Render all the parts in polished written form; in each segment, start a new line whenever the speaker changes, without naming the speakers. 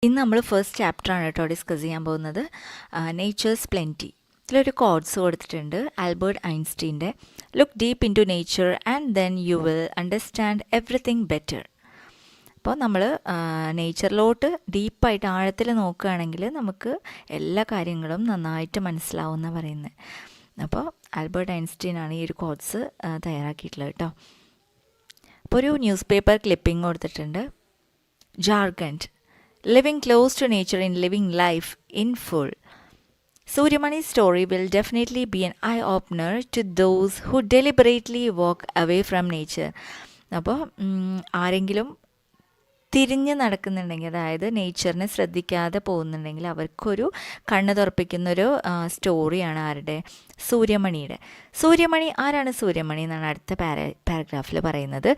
ഇന്ന് നമ്മൾ ഫസ്റ്റ് ചാപ്റ്ററാണ് കേട്ടോ ഡിസ്കസ് ചെയ്യാൻ പോകുന്നത്. Nature's plenty. ഇതിലൊരു കോഡ്സ് കൊടുത്തിട്ടുണ്ട് ആൽബർട്ട് ഐൻസ്റ്റീൻ്റെ. Look deep into nature and then you will understand everything better. അപ്പോൾ നമ്മൾ നേച്ചറിലോട്ട് ഡീപ്പായിട്ട് ആഴത്തിൽ നോക്കുകയാണെങ്കിൽ നമുക്ക് എല്ലാ കാര്യങ്ങളും നന്നായിട്ട് മനസ്സിലാവുമെന്ന് പറയുന്നത്. അപ്പോൾ ആൽബർട്ട് ഐൻസ്റ്റീനാണ് ഈ ഒരു കോഡ്സ് തയ്യാറാക്കിയിട്ടുള്ളത് കേട്ടോ. അപ്പോൾ ഒരു ന്യൂസ് പേപ്പർ ക്ലിപ്പിംഗ് കൊടുത്തിട്ടുണ്ട്. Jharkhand, living close to nature and living life in full. Suryamani's story will definitely be an eye-opener to those who deliberately walk away from nature. അപ്പോൾ ആരെങ്കിലും തിരിഞ്ഞ് നടക്കുന്നുണ്ടെങ്കിൽ, അതായത് നേച്ചറിനെ ശ്രദ്ധിക്കാതെ പോകുന്നുണ്ടെങ്കിൽ അവർക്കൊരു കണ്ണ് തുറപ്പിക്കുന്നൊരു സ്റ്റോറിയാണ് ആരുടെ? സൂര്യമണിയുടെ. സൂര്യമണി ആരാണ്? സൂര്യമണി എന്നാണ് അടുത്ത പാരഗ്രാഫിൽ പറയുന്നത്.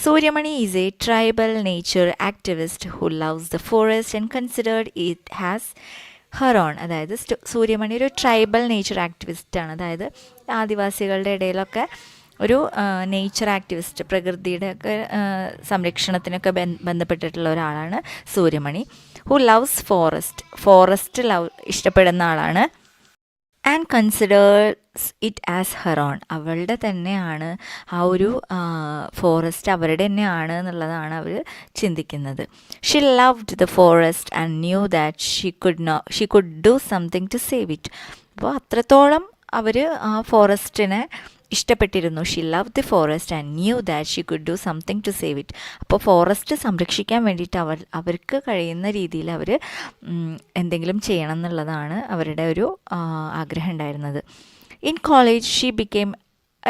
Suryamani is A tribal nature activist who loves the forest and considered it has her own. അതായത് സൂര്യമണി ഒരു ട്രൈബൽ നേച്ചർ ആക്ടിവിസ്റ്റാണ്. അതായത് ആദിവാസികളുടെ ഇടയിലൊക്കെ ഒരു നേച്ചർ ആക്ടിവിസ്റ്റ്, പ്രകൃതിയുടെ ഒക്കെ സംരക്ഷണത്തിനൊക്കെ ബന്ധപ്പെട്ടിട്ടുള്ള ഒരാളാണ് സൂര്യമണി. ഹു ലവ്സ് ഫോറസ്റ്റ് ഇഷ്ടപ്പെടുന്ന ആളാണ്. And considers it as her own. അവളുടെ തന്നെയാണ് ആ ഒരു ഫോറസ്റ്റ്, അവരുടെ തന്നെയാണ് എന്നുള്ളതാണ് അവർ ചിന്തിക്കുന്നത്. She loved the forest and knew that she could do something to save it. അപ്പോൾ അത്രത്തോളം അവർ ആ ഫോറസ്റ്റിനെ ഇഷ്ടപ്പെട്ടിരുന്നു. She love the forest and knew that she could do something to save it. അപ്പോൾ ഫോറസ്റ്റ് സംരക്ഷിക്കാൻ വേണ്ടിയിട്ട് അവർക്ക് കഴിയുന്ന രീതിയിൽ അവർ എന്തെങ്കിലും ചെയ്യണം എന്നുള്ളതാണ് അവരുടെ ഒരു ആഗ്രഹം ഉണ്ടായിരുന്നത്. In college she became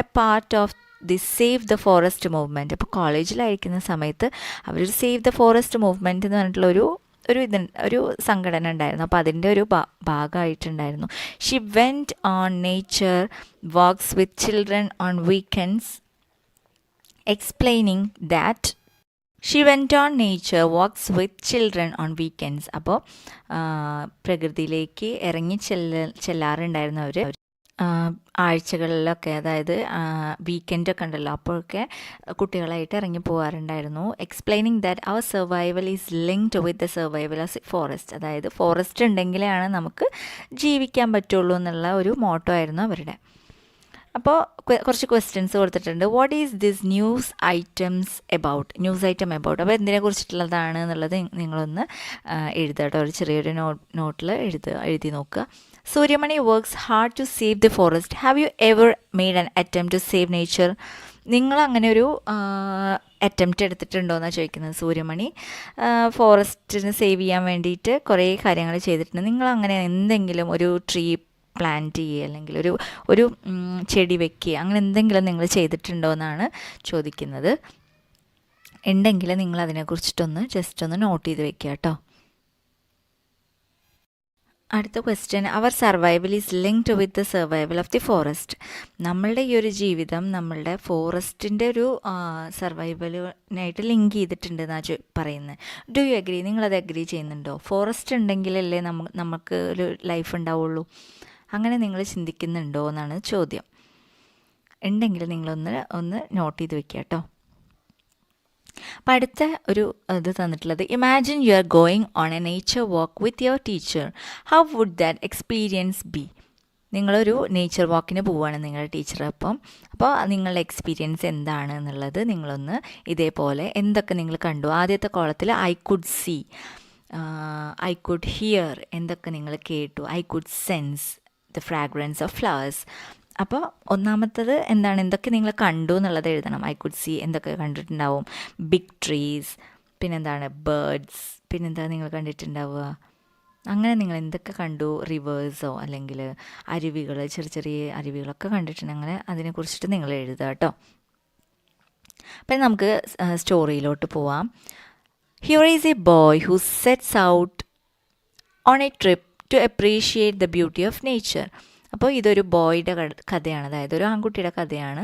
A part of the save the forest movement. അപ്പോൾ കോളേജിലായിരിക്കുന്ന സമയത്ത് അവരൊരു സേവ് ദ ഫോറസ്റ്റ് മൂവ്മെൻറ്റ് എന്ന് പറഞ്ഞിട്ടുള്ള ഒരു സംഘടന ഉണ്ടായിരുന്നു. അപ്പോൾ അതിൻ്റെ ഒരു ഭാഗമായിട്ടുണ്ടായിരുന്നു. She went on nature walks with children on weekends explaining that she went on nature walks with children on weekends. അപ്പോൾ പ്രകൃതിയിലേക്ക് ഇറങ്ങി ചെല്ലാറുണ്ടായിരുന്നു അവർ ആഴ്ചകളിലൊക്കെ, അതായത് വീക്കെൻഡൊക്കെ ഉണ്ടല്ലോ, അപ്പോഴൊക്കെ കുട്ടികളായിട്ട് ഇറങ്ങി പോകാറുണ്ടായിരുന്നു. എക്സ്പ്ലെയിനിങ് ദാറ്റ് അവർ survival is linked with the survival of forest. അതായത് ഫോറസ്റ്റ് ഉണ്ടെങ്കിലാണ് നമുക്ക് ജീവിക്കാൻ പറ്റുള്ളൂ എന്നുള്ള ഒരു മോട്ടോ ആയിരുന്നു അവരുടെ. അപ്പോൾ കുറച്ച് ക്വസ്റ്റ്യൻസ് കൊടുത്തിട്ടുണ്ട്. What is this news item about. അപ്പോൾ എന്തിനെ കുറിച്ചിട്ടുള്ളതാണ് എന്നുള്ളത് നിങ്ങളൊന്ന് എഴുതുക കേട്ടോ. ഒരു ചെറിയൊരു നോട്ടിൽ എഴുതി നോക്കുക. Suryamani works hard to save the forest. Have you ever made an attempt to save nature? നിങ്ങൾ അങ്ങനെ ഒരു അറ്റംപ്റ്റ് എടുത്തിട്ടുണ്ടോ എന്നാണ് ചോദിക്കുന്നത് സൂര്യമണി. ഫോറസ്റ്റിന് സേവ് ചെയ്യാൻ വേണ്ടിയിട്ട് കുറേ കാര്യങ്ങൾ ചെയ്തിട്ടുണ്ട്. നിങ്ങൾ അങ്ങനെ എന്തെങ്കിലും ഒരു ട്രീ പ്ലാന്റ് ചെയ്യുക, അല്ലെങ്കിൽ ഒരു ചെടി വെക്കുക, അങ്ങനെ എന്തെങ്കിലും നിങ്ങൾ ചെയ്തിട്ടുണ്ടോ എന്നാണ് ചോദിക്കുന്നത്. ഉണ്ടെങ്കിൽ നിങ്ങൾ അതിനെക്കുറിച്ചിട്ടൊന്ന് ജസ്റ്റ് ഒന്ന് നോട്ട് ചെയ്ത് വെക്കുക കേട്ടോ. അടുത്ത question, our survival is linked with the survival of the forest. നമ്മളുടെ ഈ ഒരു ജീവിതം നമ്മളുടെ ഫോറസ്റ്റിൻ്റെ ഒരു സർവൈവലിനായിട്ട് ലിങ്ക് ചെയ്തിട്ടുണ്ട് എന്നാണ് പറയുന്നത്. Do you agree? നിങ്ങളത് അഗ്രി ചെയ്യുന്നുണ്ടോ? ഫോറസ്റ്റ് ഉണ്ടെങ്കിലല്ലേ നമുക്ക് ഒരു ലൈഫ് ഉണ്ടാവുള്ളൂ. അങ്ങനെ നിങ്ങൾ ചിന്തിക്കുന്നുണ്ടോ എന്നാണ് ചോദ്യം. ഉണ്ടെങ്കിൽ നിങ്ങളൊന്ന് നോട്ട് ചെയ്ത് വെക്കുക കേട്ടോ. അപ്പം അടുത്ത ഒരു ഇത് തന്നിട്ടുള്ളത്, imagine you are going on a nature walk with your teacher. How would that experience be? നിങ്ങളൊരു നേച്ചർ വാക്കിന് പോവുകയാണ് നിങ്ങളുടെ ടീച്ചർ. അപ്പോൾ നിങ്ങളുടെ എക്സ്പീരിയൻസ് എന്താണ് എന്നുള്ളത് നിങ്ങളൊന്ന് ഇതേപോലെ എന്തൊക്കെ നിങ്ങൾ കണ്ടു. ആദ്യത്തെ കോളത്തിൽ I could see, I could hear, എന്തൊക്കെ നിങ്ങൾ കേട്ടു. I could sense the fragrance of flowers. അപ്പോൾ ഒന്നാമത്തത് എന്താണ്, എന്തൊക്കെ നിങ്ങൾ കണ്ടു എന്നുള്ളത് എഴുതണം. ഐ കുഡ് സീ എന്തൊക്കെ കണ്ടിട്ടുണ്ടാവും? ബിഗ് ട്രീസ്, പിന്നെന്താണ് ബേർഡ്സ്, പിന്നെന്താ നിങ്ങൾ കണ്ടിട്ടുണ്ടാവുക? അങ്ങനെ നിങ്ങൾ എന്തൊക്കെ കണ്ടു? റിവേഴ്സോ അല്ലെങ്കിൽ അരുവികൾ, ചെറിയ അരുവികളൊക്കെ കണ്ടിട്ടുണ്ട്. അങ്ങനെ അതിനെക്കുറിച്ചിട്ട് നിങ്ങൾ എഴുതുക കേട്ടോ. അപ്പം നമുക്ക് സ്റ്റോറിയിലോട്ട് പോവാം. Here is a boy who sets out on a trip to appreciate the beauty of nature. അപ്പോൾ ഇതൊരു ബോയുടെ കഥയാണ്, അതായത് ഒരു ആൺകുട്ടിയുടെ കഥയാണ്.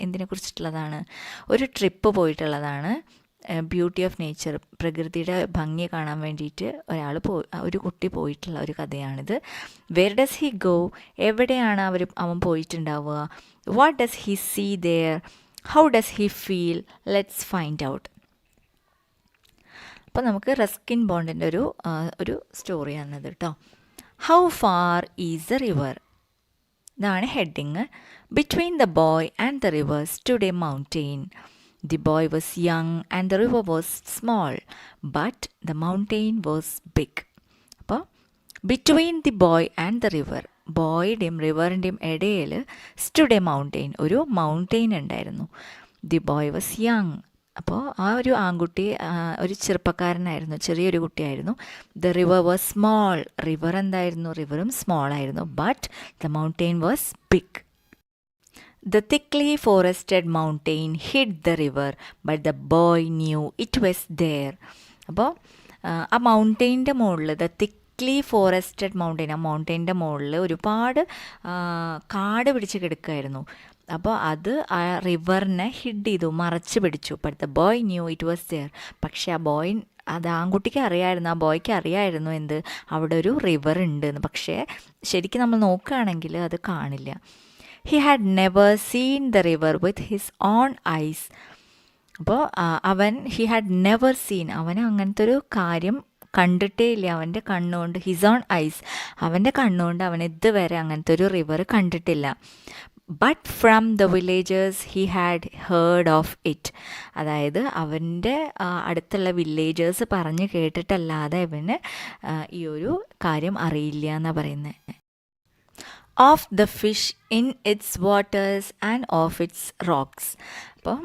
എന്തിനെ കുറിച്ചിട്ടുള്ളതാണ്? ഒരു ട്രിപ്പ് പോയിട്ടുള്ളതാണ്. ബ്യൂട്ടി ഓഫ് നേച്ചർ, പ്രകൃതിയുടെ ഭംഗി കാണാൻ വേണ്ടിയിട്ട് ഒരു കുട്ടി പോയിട്ടുള്ള ഒരു കഥയാണിത്. Where does he go? എവിടെയാണ് അവൻ പോയിട്ടുണ്ടാവുക? What does he see there? How does he feel? Let's find out. അപ്പോൾ നമുക്ക് റസ്കിൻ ബോണ്ടിൻ്റെ ഒരു സ്റ്റോറിയാണിത് കേട്ടോ. How far is the river? ഇതാണ് heading. Between the boy and the river stood a mountain. The boy was young and the river was small, but the mountain was big. അപ്പോൾ between the boy and the river, ബോയുടെയും റിവറിൻ്റെയും ഇടയിൽ stood a mountain, ഒരു mountain ഉണ്ടായിരുന്നു. The boy was young, അപ്പോൾ ആ ഒരു ആൺകുട്ടി ഒരു ചെറുപ്പക്കാരനായിരുന്നു, ചെറിയൊരു കുട്ടിയായിരുന്നു. The river was small, river എന്തായിരുന്നു, റിവറും സ്മോൾ ആയിരുന്നു. But the mountain was big. The thickly forested mountain hid the river, but the boy knew it was there. അപ്പോൾ ആ മൗണ്ടെയിൻ്റെ മുകളിൽ, ദ തിക്ലി ഫോറസ്റ്റഡ് മൗണ്ടെയിൻ, ആ മൗണ്ടെയിൻ്റെ മുകളിൽ ഒരുപാട് കാട് പിടിച്ച് കിടക്കുമായിരുന്നു. അപ്പോൾ അത് ആ റിവറിനെ ഹിഡ് ചെയ്തു, മറച്ച് പിടിച്ചു. But the boy knew it was there. പക്ഷേ ആ ബോയ്, അത് ആൺകുട്ടിക്ക് അറിയാമായിരുന്നു, ആ ബോയ്ക്ക് അറിയാമായിരുന്നു എന്ത്, അവിടെ ഒരു റിവർ ഉണ്ട് എന്ന്. പക്ഷേ ശരിക്കും നമ്മൾ നോക്കുകയാണെങ്കിൽ അത് കാണില്ല. He had never seen the river with his own eyes. അപ്പോൾ he had never seen, അവന് അങ്ങനത്തെ ഒരു കാര്യം കണ്ടിട്ടേ ഇല്ല അവൻ്റെ കണ്ണുകൊണ്ട്. ഹിസ് ഓൺ ഐസ്, അവൻ്റെ കണ്ണുകൊണ്ട് അവൻ ഇതുവരെ അങ്ങനത്തെ ഒരു റിവർ കണ്ടിട്ടില്ല. But from the villagers he had heard of it. അതായത് അവൻ്റെ അടുത്തുള്ള വില്ലേജേഴ്സ് പറഞ്ഞ് കേട്ടിട്ടല്ലാതെ ഇവന് ഈ ഒരു കാര്യം അറിയില്ല എന്നാണ് പറയുന്നത്. Of the fish in its waters and of its rocks. അപ്പോൾ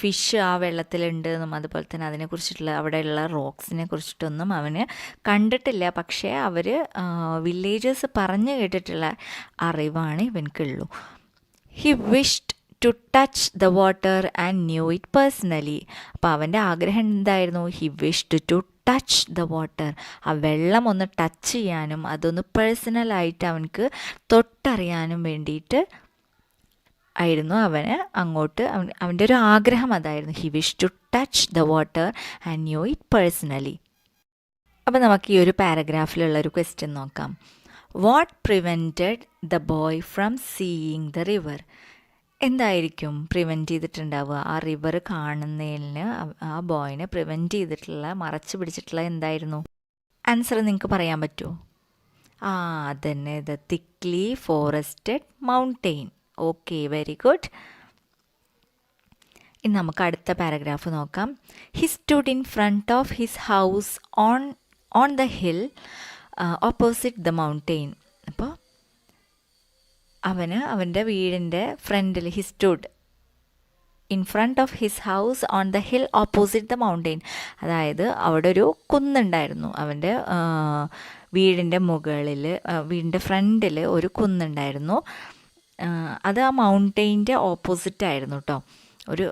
ഫിഷ് ആ വെള്ളത്തിലുണ്ട് എന്നും അതുപോലെ തന്നെ അതിനെക്കുറിച്ചിട്ടുള്ള അവിടെയുള്ള റോക്സിനെ കുറിച്ചിട്ടൊന്നും അവന് കണ്ടിട്ടില്ല. പക്ഷേ അവർ വില്ലേജേഴ്സ് പറഞ്ഞു കേട്ടിട്ടുള്ള അറിവാണ് ഇവൻക്കുള്ളൂ. He wished to touch the water and knew it personally. അപ്പോൾ അവൻ്റെ ആഗ്രഹം എന്തായിരുന്നു? He wished to touch the water, ആ വെള്ളം ഒന്ന് ടച്ച് ചെയ്യാനും അതൊന്ന് പേഴ്സണലായിട്ട് അവനക്ക് തൊട്ടറിയാനും വേണ്ടിയിട്ട് ആയിരുന്നു അവന് അങ്ങോട്ട് അവൻ്റെ ഒരു ആഗ്രഹം അതായിരുന്നു. He wish to touch the water and knew it personally. അപ്പോൾ നമുക്ക് ഈ ഒരു പാരഗ്രാഫിലുള്ള ഒരു ക്വസ്റ്റ്യൻ നോക്കാം. What prevented the boy from seeing the river? എന്തായിരിക്കും പ്രിവെൻറ്റ് ചെയ്തിട്ടുണ്ടാവുക? ആ റിവർ കാണുന്നതിന് ആ ബോയിനെ പ്രിവെൻറ്റ് ചെയ്തിട്ടുള്ള, മറച്ചു പിടിച്ചിട്ടുള്ള എന്തായിരുന്നു? ആൻസർ നിങ്ങൾക്ക് പറയാൻ പറ്റുമോ? അതന്നെ, the thickly forested mountain. Okay, very good. ഇനി നമുക്ക് അടുത്ത പാരഗ്രാഫ് നോക്കാം. He stood in front of his house on the hill opposite the mountain. അപ്പോൾ അവൻ്റെ വീടിൻ്റെ ഫ്രണ്ടിൽ, he stood in front of his house on the hill opposite the mountain. അതായത് അവിടെ ഒരു കുന്നുണ്ടായിരുന്നു, അവൻ്റെ വീടിൻ്റെ മുകളിൽ, വീടിൻ്റെ ഫ്രണ്ടിൽ ഒരു കുന്നുണ്ടായിരുന്നു. അത് ആ മൗണ്ടെയിൻ്റെ ഓപ്പോസിറ്റായിരുന്നു കേട്ടോ. ഒരു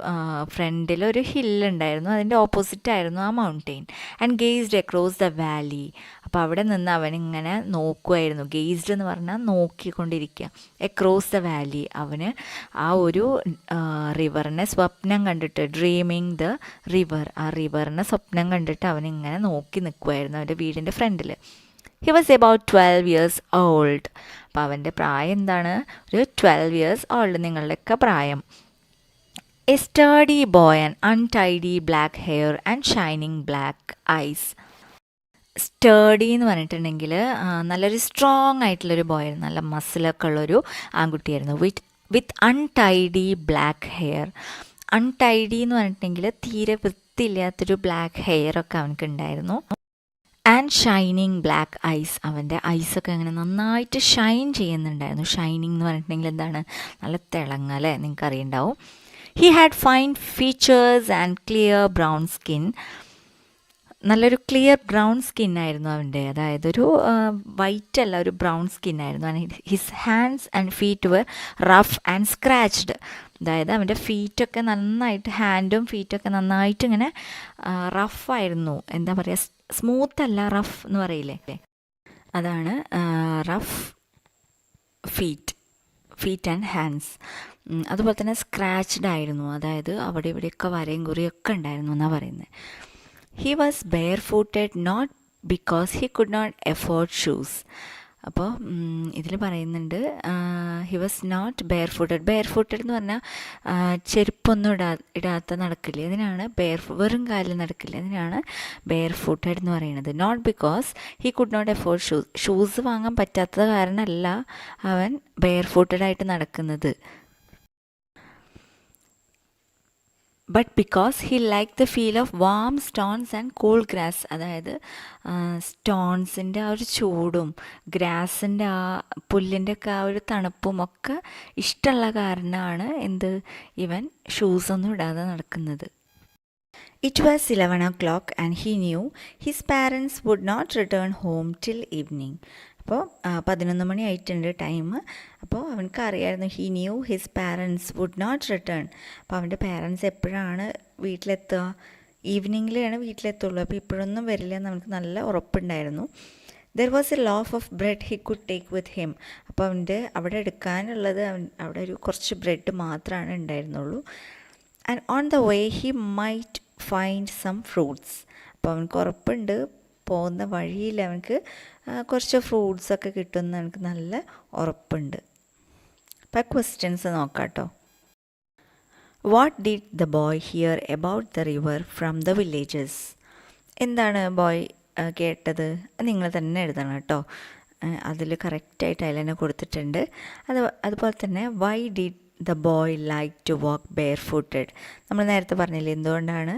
ഫ്രണ്ടിൽ ഒരു ഹില്ലുണ്ടായിരുന്നു, അതിൻ്റെ ഓപ്പോസിറ്റായിരുന്നു ആ mountain. And gazed across the valley. അപ്പോൾ അവിടെ നിന്ന് അവനിങ്ങനെ നോക്കുമായിരുന്നു. ഗെയ്സ്ഡ് എന്ന് പറഞ്ഞാൽ നോക്കിക്കൊണ്ടിരിക്കുക. അക്രോസ് ദ വാലി, അവന് ആ ഒരു റിവറിനെ സ്വപ്നം കണ്ടിട്ട്, ഡ്രീമിങ് ദ റിവർ, ആ റിവറിനെ സ്വപ്നം കണ്ടിട്ട് അവനിങ്ങനെ നോക്കി നിൽക്കുമായിരുന്നു അവൻ്റെ വീടിൻ്റെ ഫ്രണ്ടിൽ. He was about 12 years old. അപ്പോൾ അവൻ്റെ പ്രായം എന്താണ്? ഒരു 12 years old, നിങ്ങളുടെയൊക്കെ പ്രായം. A sturdy boy, an untidy black hair and shining black eyes. സ്റ്റേഡി എന്ന് പറഞ്ഞിട്ടുണ്ടെങ്കിൽ നല്ലൊരു സ്ട്രോങ് ആയിട്ടുള്ളൊരു ബോയ് ആയിരുന്നു, നല്ല മസിലൊക്കെ ഉള്ളൊരു ആൺകുട്ടിയായിരുന്നു. വിത്ത് അൺടൈഡി ബ്ലാക്ക് ഹെയർ. അൺടൈഡി എന്ന് പറഞ്ഞിട്ടുണ്ടെങ്കിൽ തീരെ വൃത്തിയില്ലാത്തൊരു ബ്ലാക്ക് ഹെയർ ഒക്കെ അവനക്ക് ഉണ്ടായിരുന്നു. ആൻഡ് ഷൈനിങ് ബ്ലാക്ക് ഐസ്, അവൻ്റെ ഐസൊക്കെ അങ്ങനെ നന്നായിട്ട് ഷൈൻ ചെയ്യുന്നുണ്ടായിരുന്നു. ഷൈനിങ് എന്ന് പറഞ്ഞിട്ടുണ്ടെങ്കിൽ എന്താണ്? നല്ല തിളങ്ങല്ലേ, നിങ്ങൾക്ക് അറിയുണ്ടാവും. He had fine features and clear brown skin. നല്ലൊരു ക്ലിയർ ബ്രൗൺ സ്കിന്നായിരുന്നു അവൻ്റെ, അതായത് ഒരു വൈറ്റ് അല്ല, ഒരു ബ്രൗൺ സ്കിന്നായിരുന്നു. And his hands and feet were rough and scratched. അതായത് അവൻ്റെ ഫീറ്റൊക്കെ നന്നായിട്ട്, ഹാൻഡും ഫീറ്റൊക്കെ നന്നായിട്ട് ഇങ്ങനെ റഫായിരുന്നു. എന്താ പറയുക, സ്മൂത്ത് അല്ല, റഫ് എന്ന് പറയില്ലേ, അതാണ് റഫ് ഫീറ്റ് ആൻഡ് ഹാൻഡ്സ്. അതുപോലെ തന്നെ സ്ക്രാച്ച്ഡ് ആയിരുന്നു, അതായത് അവിടെ ഇവിടെയൊക്കെ വരയും കുറിയൊക്കെ ഉണ്ടായിരുന്നു എന്നാണ് പറയുന്നത്. He was bare footed not because he could not afford shoes. അപ്പോൾ ഇതിൽ പറയുന്നുണ്ട് he was not bare footed എന്ന് പറഞ്ഞാൽ ചെരുപ്പൊന്നും ഇടാത്ത നടക്കില്ല, ഇതിനാണ് വെറും കാലിൽ നടക്കില്ല, ഇതിനാണ് ബെയർ ഫുട്ടഡ് എന്ന് പറയുന്നത്. Not because he could not afford shoes വാങ്ങാൻ പറ്റാത്തത് കാരണമല്ല അവൻ ബെയർ ഫുട്ടഡായിട്ട് നടക്കുന്നത്, but because he like the feel of warm stones and cool grass. അതായത് സ്റ്റോൺസിൻ്റെ ആ ഒരു ചൂടും ഗ്രാസിൻ്റെ ആ പുല്ലിൻ്റെ ഒക്കെ ആ ഒരു തണുപ്പും ഒക്കെ ഇഷ്ടമുള്ള കാരണമാണ് ഇവൻ ഷൂസൊന്നും ഇടാതെ നടക്കുന്നത്. It was 11 o'clock and he knew his parents would not return home till evening. അപ്പോൾ 11 മണി ആയിട്ടുണ്ട് ടൈം. അപ്പോൾ അവനക്ക് അറിയായിരുന്നു, he knew his parents would not return. അപ്പോൾ അവൻ്റെ പാരൻസ് എപ്പോഴാണ് വീട്ടിലെത്തുക? ഈവനിങ്ങിലാണ് വീട്ടിലെത്തുള്ളൂ. അപ്പോൾ ഇപ്പോഴൊന്നും വരില്ല എന്ന് അവനക്ക് നല്ല ഉറപ്പുണ്ടായിരുന്നു. There was a loaf of bread he could take with him. അപ്പോൾ അവിടെ എടുക്കാനുള്ളത് അവിടെ ഒരു കുറച്ച് ബ്രെഡ് മാത്രമാണ് ഉണ്ടായിരുന്നുള്ളൂ. And on the way he might find some fruits. അപ്പോൾ അവനക്ക് ഉറപ്പുണ്ട് പോകുന്ന വഴിയിൽ അവനക്ക് കുറച്ച് ഫ്രൂട്ട്സൊക്കെ കിട്ടുമെന്ന് അവനക്ക് നല്ല ഉറപ്പുണ്ട്. അപ്പോൾ ക്വസ്റ്റ്യൻസ് നോക്കാം കേട്ടോ. What did the boy here about the river from the villages? എന്താണ് ബോയ് കേട്ടത്? നിങ്ങൾ തന്നെ എഴുതണം കേട്ടോ. അതിൽ കറക്റ്റായിട്ട് അതിൽ തന്നെ കൊടുത്തിട്ടുണ്ട്. അതുപോലെ തന്നെ why did the boy like to walk bare footed? നമ്മൾ നേരത്തെ പറഞ്ഞില്ലേ എന്തുകൊണ്ടാണ്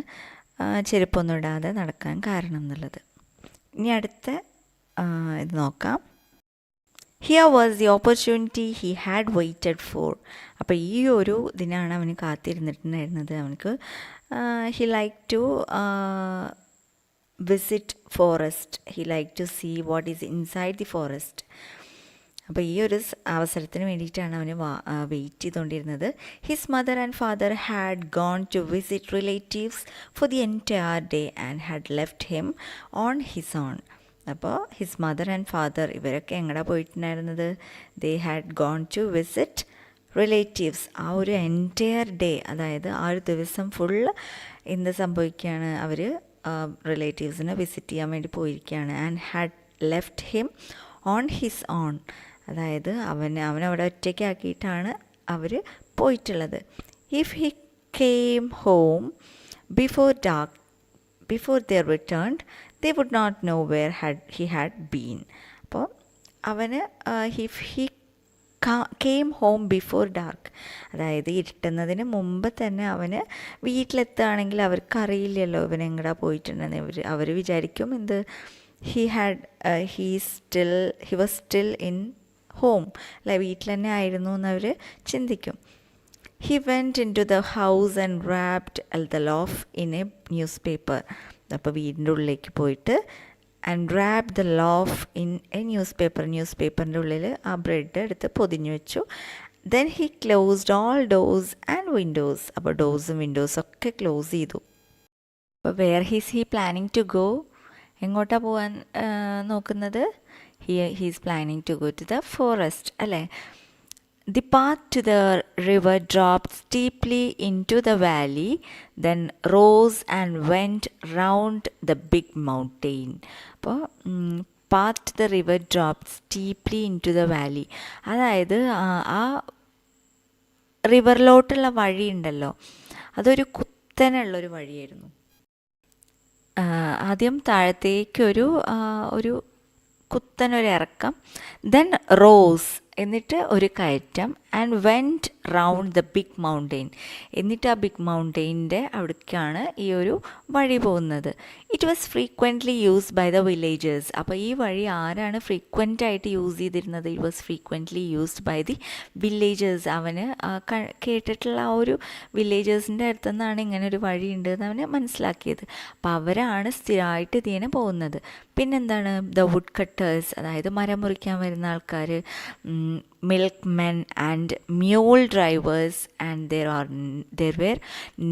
ചെരുപ്പൊന്നും ഇടാതെ നടക്കാൻ കാരണം എന്നുള്ളത്. ഇനി അടുത്ത ഇത് നോക്കാം. Here was the opportunity he had waited for. അപ്പോൾ ഈ ഒരു ഇതിനാണ് അവന് കാത്തിരുന്നിട്ടുണ്ടായിരുന്നത്. അവനക്ക് he like to visit forest, he like to see what is inside the forest. അപ്പോൾ ഈ ഒരു അവസരത്തിന് വേണ്ടിയിട്ടാണ് അവന് വെയിറ്റ് ചെയ്തുകൊണ്ടിരുന്നത്. His mother and father had gone to visit relatives for the entire day and had left him on his own. അപ്പോൾ his mother and father ഇവരൊക്കെ എങ്ങടെ പോയിട്ടുണ്ടായിരുന്നത്? They had gone to visit relatives. ആ ഒരു entire day, അതായത് ആ ഒരു ദിവസം ഫുള്ള് എന്ത് സംഭവിക്കുകയാണ്? അവർ റിലേറ്റീവ്സിനെ വിസിറ്റ് ചെയ്യാൻ വേണ്ടി പോയിരിക്കുകയാണ്. And had left him on his own. അതായത് അവനവിടെ ഒറ്റയ്ക്കാക്കിയിട്ടാണ് അവർ പോയിട്ടുള്ളത്. If he came home before they returned they would not know where he had been. അപ്പോൾ അവന് if he came home before dark, അതായത് ഇരുട്ടുന്നതിന് മുമ്പ് തന്നെ അവന് വീട്ടിലെത്തുകയാണെങ്കിൽ അവർക്കറിയില്ലല്ലോ ഇവൻ എങ്ങടാ പോയിട്ടുണ്ടെന്ന്. അവർ വിചാരിക്കും he was still in home, അല്ല വീട്ടിൽ തന്നെ ആയിരുന്നു എന്നവർ ചിന്തിക്കും. He went into the house and wrapped the loaf in a newspaper. അപ്പോൾ വീടിൻ്റെ ഉള്ളിലേക്ക് പോയിട്ട് and wrapped the loaf in a newspaper. ന്യൂസ്പേപ്പറിൻ്റെ ഉള്ളിൽ ആ ബ്രെഡ് എടുത്ത് പൊതിഞ്ഞു വെച്ചു. Then he closed all doors and windows. അപ്പോൾ ഡോർസും വിൻഡോസും ഒക്കെ ക്ലോസ് ചെയ്തു. അപ്പോൾ where is he planning to go? എങ്ങോട്ടാണ് പോകാൻ നോക്കുന്നത്? He's planning to go to the forest അല്ലേ. The path to the river dropped steeply into the valley then rose and went round the big mountain. അപ്പോൾ path to the river dropped steeply into the valley, അതായത് ആ റിവറിലോട്ടുള്ള വഴിയുണ്ടല്ലോ അതൊരു കുത്തനുള്ളൊരു വഴിയായിരുന്നു. ആദ്യം താഴത്തേക്കൊരു കുത്തനൊരു ഇറക്കം, then rose എന്നിട്ട് ഒരു കയറ്റം, and went round the big mountain, എന്നിട്ട് ആ ബിഗ് മൗണ്ടെയിൻ്റെ അവിടേക്കാണ് ഈ ഒരു വഴി പോകുന്നത്. It was frequently used by the villagers. അപ്പോൾ ഈ വഴി ആരാണ് ഫ്രീക്വൻ്റ് ആയിട്ട് യൂസ് ചെയ്തിരുന്നത്? It was frequently used by the villagers. അവന് കേട്ടിട്ടുള്ള ആ ഒരു വില്ലേജേഴ്സിൻ്റെ അടുത്തു നിന്നാണ് ഇങ്ങനെ ഒരു വഴി ഉണ്ട് എന്ന് അവന് മനസ്സിലാക്കിയത്. അപ്പോൾ അവരാണ് സ്ഥിരമായിട്ട് ഇതിനെ പോകുന്നത്. പിന്നെന്താണ്? ദ വുഡ് കട്ടേഴ്സ്, അതായത് മരം മുറിക്കാൻ വരുന്ന ആൾക്കാർ, milkmen and mule drivers, and there were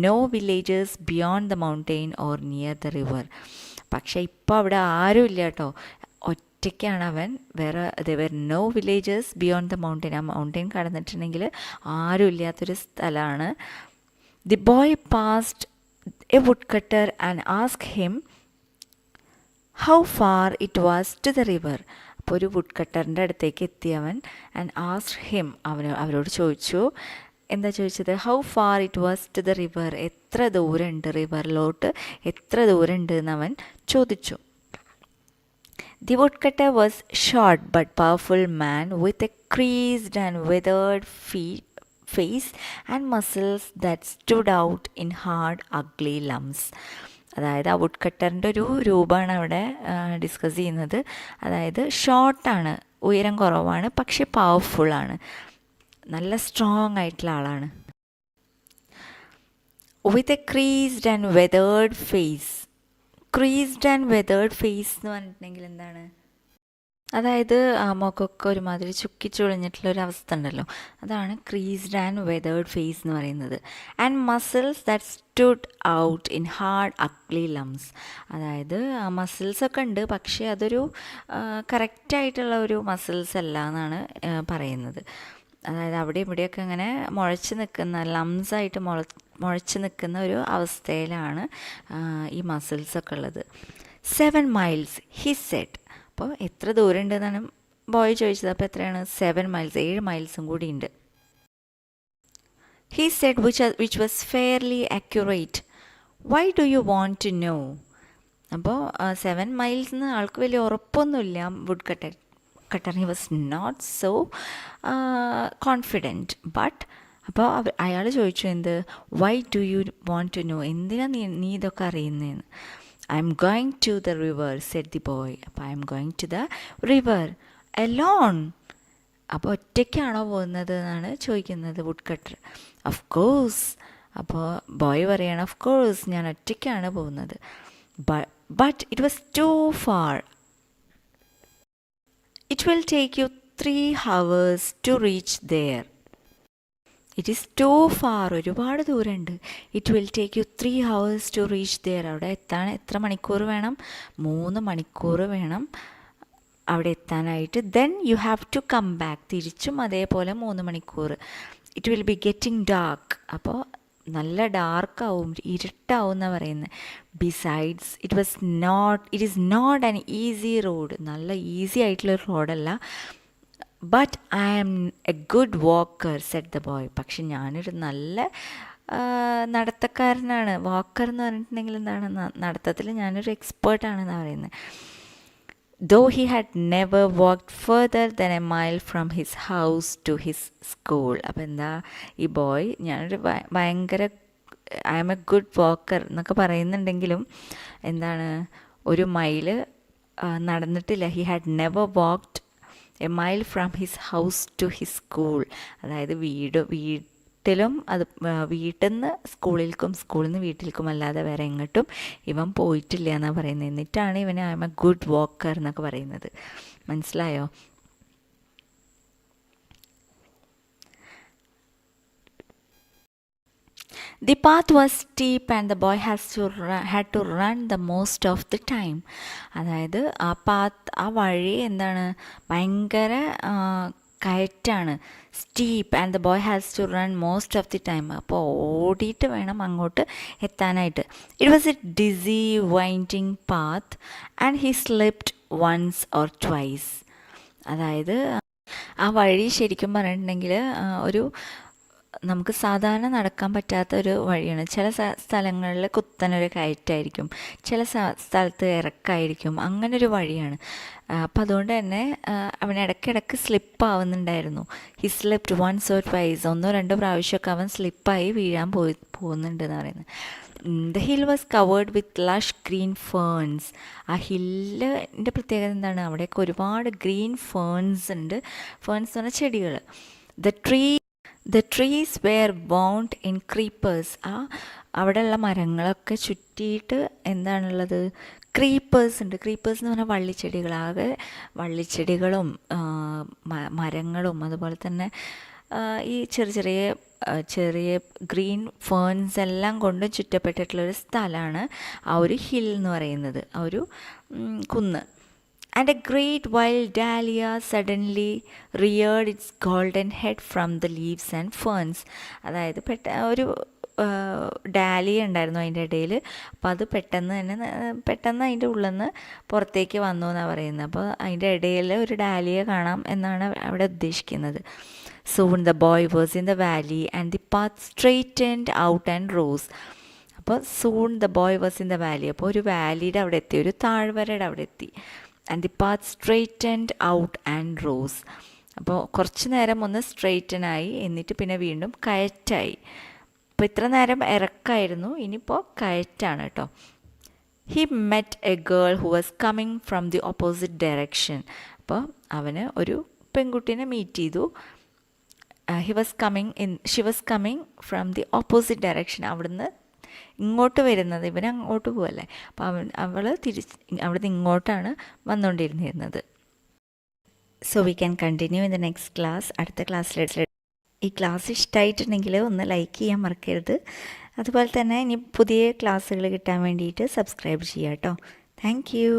no villages beyond the mountain or near the river. പക്ഷേ ഇപ്പോൾ അവിടെ ആരും ഇല്ല കേട്ടോ, ഒറ്റയ്ക്കാണ് അവൻ. there were no villages beyond the mountain. ആ മൗണ്ടെയിൻ കടന്നിട്ടുണ്ടെങ്കിൽ ആരും ഇല്ലാത്തൊരു സ്ഥലമാണ്. The boy passed a woodcutter and asked him how far it was to the river. അപ്പോൾ ഒരു വുഡ് കട്ടറിൻ്റെ അടുത്തേക്ക് എത്തിയവൻ ആൻഡ് ആസ്ക്ഡ് ഹിം, അവരോട് ചോദിച്ചു. എന്താ ചോദിച്ചത്? How far it was to the river, എത്ര ദൂരമുണ്ട് റിവറിലോട്ട്, എത്ര ദൂരമുണ്ട് എന്ന് അവൻ ചോദിച്ചു. The woodcutter was short but powerful man with a creased and withered face and muscles that stood out in hard, ugly lumps. അതായത് ആ വുഡ് കട്ടറിൻ്റെ ഒരു രൂപമാണ് അവിടെ ഡിസ്കസ് ചെയ്യുന്നത്. അതായത് ഷോർട്ടാണ്, ഉയരം കുറവാണ്, പക്ഷെ പവർഫുള്ളാണ്, നല്ല സ്ട്രോങ് ആയിട്ടുള്ള ആളാണ്. With a creased and weathered face. Creased and weathered face എന്ന് പറഞ്ഞിട്ടുണ്ടെങ്കിൽ എന്താണ്? അതായത് മുഖമൊക്കെ ഒരുമാതിരി ചുക്കിച്ചുളിഞ്ഞിട്ടുള്ളൊരു അവസ്ഥ ഉണ്ടല്ലോ, അതാണ് ക്രീസ്ഡ് ആൻഡ് വെതേർഡ് ഫേസ് എന്ന് പറയുന്നത്. And muscles that stood out in hard ugly lumps. അതായത് മസിൽസൊക്കെ ഉണ്ട്, പക്ഷേ അതൊരു കറക്റ്റായിട്ടുള്ള ഒരു മസിൽസ് അല്ല എന്നാണ് പറയുന്നത്. അതായത് അവിടെ ഇവിടെയൊക്കെ ഇങ്ങനെ മുളച്ച് നിൽക്കുന്ന, ലംസായിട്ട് മുളച്ച് നിൽക്കുന്ന ഒരു അവസ്ഥയിലാണ് ഈ മസിൽസൊക്കെ ഉള്ളത്. 7 miles he said. അപ്പോൾ എത്ര ദൂരം ഉണ്ടെന്നാണ് ബോയ് ചോദിച്ചത്. അപ്പോൾ എത്രയാണ്? 7 miles, 7 മൈൽസും കൂടി ഉണ്ട്. He said which was fairly accurate. Why do you want to know? അപ്പോൾ 7 miles എന്ന് ആൾക്ക് വലിയ ഉറപ്പൊന്നുമില്ല. Wood cutter he was not so confident. But അപ്പോൾ അയാൾ ചോദിച്ചു എന്ത്? Why do you want to know, എന്തിനാ നീ ഇതൊക്കെ അറിയുന്നതെന്ന്. I am going to the river said the boy. അപ്പോൾ I am going to the river alone. അപ്പോൾ ഒറ്റയ്ക്കാണോ പോകുന്നത് എന്നാണ് ചോദിക്കുന്നത് വുഡ് കട്ടർ. Of course. അപ്പോൾ ബോയ് പറയാണ് ഓഫ് കോഴ്സ് ഞാൻ ഒറ്റയ്ക്കാണ് പോകുന്നത്. But it was too far. It will take you 3 hours to reach there. It is too far. ഒരുപാട് ദൂരമുണ്ട്. It will take you 3 hours to reach there. അവിടെ എത്താൻ എത്ര മണിക്കൂർ വേണം? 3 മണിക്കൂർ വേണം അവിടെ എത്താനായിട്ട്. Then you have to come back. തിരിച്ചും അതേപോലെ 3 മണിക്കൂർ. It will be getting dark. അപ്പോൾ നല്ല ഡാർക്കാവും, ഇരുട്ടാവും എന്നാണ് പറയുന്നത്. Besides it is not an easy road. നല്ല ഈസി ആയിട്ടുള്ള റോഡല്ല. But I am a good walker said the boy. പക്ഷെ ഞാനൊരു നല്ല നടത്തക്കാരനാണ്. വാക്കർ എന്ന് പറഞ്ഞിട്ടുണ്ടെങ്കിൽ എന്താണ്? നടത്തത്തിൽ ഞാനൊരു എക്സ്പേർട്ടാണെന്നാണ് പറയുന്നത്. Though he had never walked further than a mile from his house to his school. അപ്പോൾ എന്താ ഈ ബോയ് ഞാനൊരു ഭയങ്കര I am a good walker എന്നൊക്കെ പറയുന്നുണ്ടെങ്കിലും എന്താണ്, ഒരു മൈല് നടന്നിട്ടില്ല. He had never walked a mile from his house to his school. അതായത് വീട്ടിലും അത് വീട്ടിൽ നിന്ന് സ്കൂളിലേക്കും സ്കൂളിൽ നിന്ന് വീട്ടിലേക്കും അല്ലാതെ വേറെ എങ്ങോട്ടും ഇവൻ പോയിട്ടില്ല എന്നാണ് പറയുന്നത്. എന്നിട്ടാണ് ഇവന് I M A good walker എന്നൊക്കെ പറയുന്നത്. മനസ്സിലായോ? The path was steep and the boy had to run the most of the time. അതായത് ആ വഴി എന്താണ്, ഭയങ്കര കയറ്റാണ്. Steep and the boy has to run most of the time. അപ്പോൾ ഓടിയിട്ട് വേണം അങ്ങോട്ട് എത്താനായിട്ട്. It was a dizzy winding path and he slipped once or twice. അതായത് ആ വഴി ശരിക്കും പറഞ്ഞിട്ടുണ്ടെങ്കിൽ ഒരു നമുക്ക് സാധാരണ നടക്കാൻ പറ്റാത്ത ഒരു വഴിയാണ്. ചില സ്ഥലങ്ങളിൽ കുത്തനൊരു കയറ്റായിരിക്കും, ചില സ്ഥലത്ത് ഇറക്കായിരിക്കും, അങ്ങനൊരു വഴിയാണ്. അപ്പം അതുകൊണ്ട് തന്നെ അവൻ ഇടയ്ക്കിടയ്ക്ക് സ്ലിപ്പാവുന്നുണ്ടായിരുന്നു. He slipped once or twice. 1-2 പ്രാവശ്യമൊക്കെ അവൻ സ്ലിപ്പായി വീഴാൻ പോകുന്നുണ്ട് എന്ന് പറയുന്നത്. The hill was covered with lush green ferns. ആ ഹില്ലിൻ്റെ പ്രത്യേകത എന്താണ്? അവിടെയൊക്കെ ഒരുപാട് ഗ്രീൻ ഫേൺസ് ഉണ്ട്. ഫേൺസ് എന്ന് പറഞ്ഞാൽ ചെടികൾ. The trees were bound in creepers. അവിടെയുള്ള മരങ്ങളൊക്കെ ചുറ്റിയിട്ട് എന്താണുള്ളത്? ക്രീപ്പേഴ്സ് ഉണ്ട്. ക്രീപ്പേഴ്സ് എന്ന് പറഞ്ഞാൽ വള്ളിച്ചെടികൾ. ആകെ വള്ളിച്ചെടികളും മരങ്ങളും അതുപോലെ തന്നെ ഈ ചെറിയ ഗ്രീൻ ഫേൺസ് എല്ലാം കൊണ്ട് ചുറ്റപ്പെട്ടിട്ടുള്ളൊരു സ്ഥലമാണ് ആ ഒരു ഹിൽ എന്ന് പറയുന്നത്, ആ ഒരു കുന്ന്. And a great wild dahlia suddenly reared its golden head from the leaves and ferns. അതായത് ഒരു ഡാലിയ ഉണ്ടായിരുന്നു അതിൻ്റെ ഇടയിൽ. അപ്പോൾ അത് പെട്ടെന്ന് അതിൻ്റെ ഉള്ളിൽ നിന്ന് പുറത്തേക്ക് വന്നു എന്നാണ് പറയുന്നത്. അപ്പോൾ അതിൻ്റെ ഇടയിൽ ഒരു ഡാലിയ കാണാം എന്നാണ് അവിടെ ഉദ്ദേശിക്കുന്നത്. Soon the boy was in the valley and the path straightened out and rose. അപ്പോൾ soon the boy was in the valley. അപ്പോൾ ഒരു വാലിയുടെ അവിടെ എത്തി, ഒരു താഴ്വരയുടെ അവിടെ എത്തി. And the path straightened out and rose. അപ്പോൾ കുറച്ച് നേരം ഒന്ന് സ്ട്രെയിറ്റനായി, എന്നിട്ട് പിന്നെ വീണ്ടും കയറ്റായി. അപ്പോൾ ഇത്ര നേരം ഇറക്കായിരുന്നു, ഇനിയിപ്പോൾ കയറ്റാണ് കേട്ടോ. He met A girl who was coming from the opposite direction. അപ്പോൾ അവന് ഒരു പെൺകുട്ടീനെ മീറ്റ് ചെയ്തു. She was coming from the opposite direction. അവിടുന്ന് ഇങ്ങോട്ട് വരുന്നത്, ഇവൻ അങ്ങോട്ട് പോവല്ലേ, അപ്പോൾ അവൾ അവിടുന്ന് ഇങ്ങോട്ടാണ് വന്നുകൊണ്ടിരുന്നിരുന്നത്. So we can continue in the next class. അടുത്ത ക്ലാസ്സിൽ ഈ ക്ലാസ് ഇഷ്ടമായിട്ടുണ്ടെങ്കിൽ ഒന്ന് ലൈക്ക് ചെയ്യാൻ മറക്കരുത്. അതുപോലെ തന്നെ ഇനി പുതിയ ക്ലാസ്സുകൾ കിട്ടാൻ വേണ്ടിയിട്ട് സബ്സ്ക്രൈബ് ചെയ്യാം കേട്ടോ. Thank you.